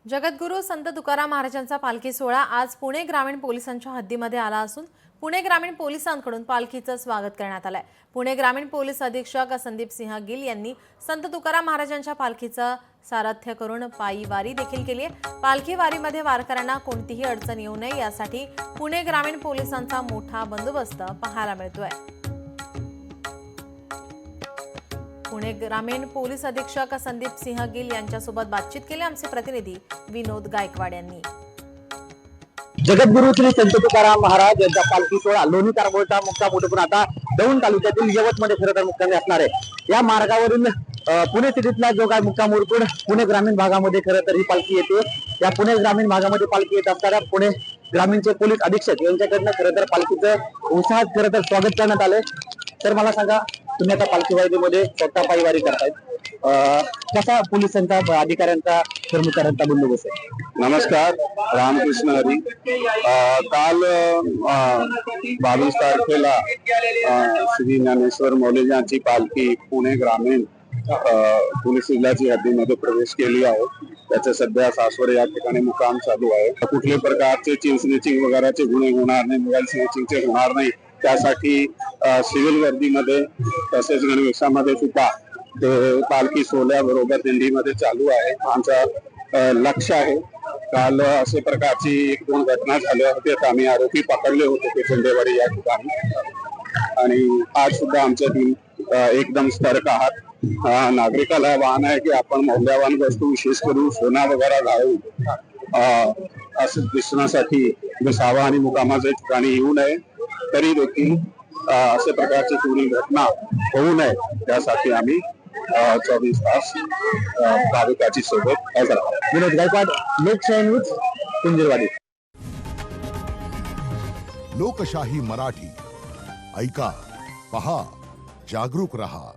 जगद्गुरू संत तुकाराम महाराजांचा पालखी सोहळा आज पुणे ग्रामीण पोलिसांच्या हद्दीमध्ये आला असून पुणे ग्रामीण पोलिसांकडून पालखीचं स्वागत करण्यात आलंय। पुणे ग्रामीण पोलीस अधीक्षक संदीप सिंह गिल यांनी संत तुकाराम महाराजांच्या पालखीचं सारथ्य करून पायी वारी देखील केली आहे। पालखी वारीमध्ये वारकऱ्यांना कोणतीही अडचण येऊ नये यासाठी पुणे ग्रामीण पोलिसांचा मोठा बंदोबस्त पाहायला मिळतोय। पुणे ग्रामीण पोलीस अधीक्षक संदीप सिंह गिल यांच्यासोबत बातचीत केली आमचे प्रतिनिधी विनोद गायकवाड यांनी। जगद्गुरू श्री संत तुकाराम महाराज यांचा पालखी सोहळा लोणी कारंबोळचा मुक्काम उठून आता दौंड तालुक्यातील यवतमध्ये खरं तर मुक्कामी असणार आहे। या मार्गावरून पुणे सिटीतला जो काय मुक्काम उरकून पुणे ग्रामीण भागामध्ये खरं तर ही पालखी येते। या पुणे ग्रामीण भागामध्ये पालखी येत असताना पुणे ग्रामीणचे पोलीस अधीक्षक यांच्याकडनं खरं तर पालखीचं उत्साहात खरं तर स्वागत करण्यात आलंय। तर मला सांगा, तुम्ही आता पालखी वारीमध्ये स्वतः पायी वारी करतायत, कसा पोलिसांचा अधिकाऱ्यांचा कर्मचाऱ्यांचा बंदोबस्त आहे? नमस्कार, रामकृष्ण हरी। काल 22 तारखेला श्री ज्ञानेश्वर मौलीजांची पालखी पुणे ग्रामीण पोलीस जिल्ह्याची हद्दीमध्ये प्रवेश केली आहे। त्याचे सध्या सासवड या ठिकाणी मुक्काम चालू आहे। कुठल्याही प्रकारचे चेन स्नॅचिंग वगैरेचे गुन्हे होणार नाही, मोबाईल स्नॅचिंगचे होणार नाही, त्यासाठी सिव्हिल वर्दीमध्ये तसेच गणवेशामध्ये सुद्धा ते पालखी सोहळ्याबरोबर दिंडीमध्ये चालू आहे। आमचं लक्ष आहे। काल असे प्रकारची 1-2 घटना झाल्या होत्या, आम्ही आरोपी पकडले होते पेशंडेवाडी या ठिकाणी, आणि आज सुद्धा आमच्या टीम एकदम सतर्क आहात। नागरिकाला आवाहन आहे की आपण मौल्यवान वस्तू विशेष करून सोना वगैरे घालून असं दिसण्यासाठी बसावा आणि मुकामाच्या ठिकाणी येऊ नये। तरी देखील अशा प्रकारची कोणी घटना होऊ नये त्यासाठी आम्ही 24 तास भाविकाची सोबत हजर आहोत। विनोद गायकवाड, लोकशाही न्यूज, कुंजरवाडी। लोकशाही मराठी ऐका, पहा, जागरूक रहा।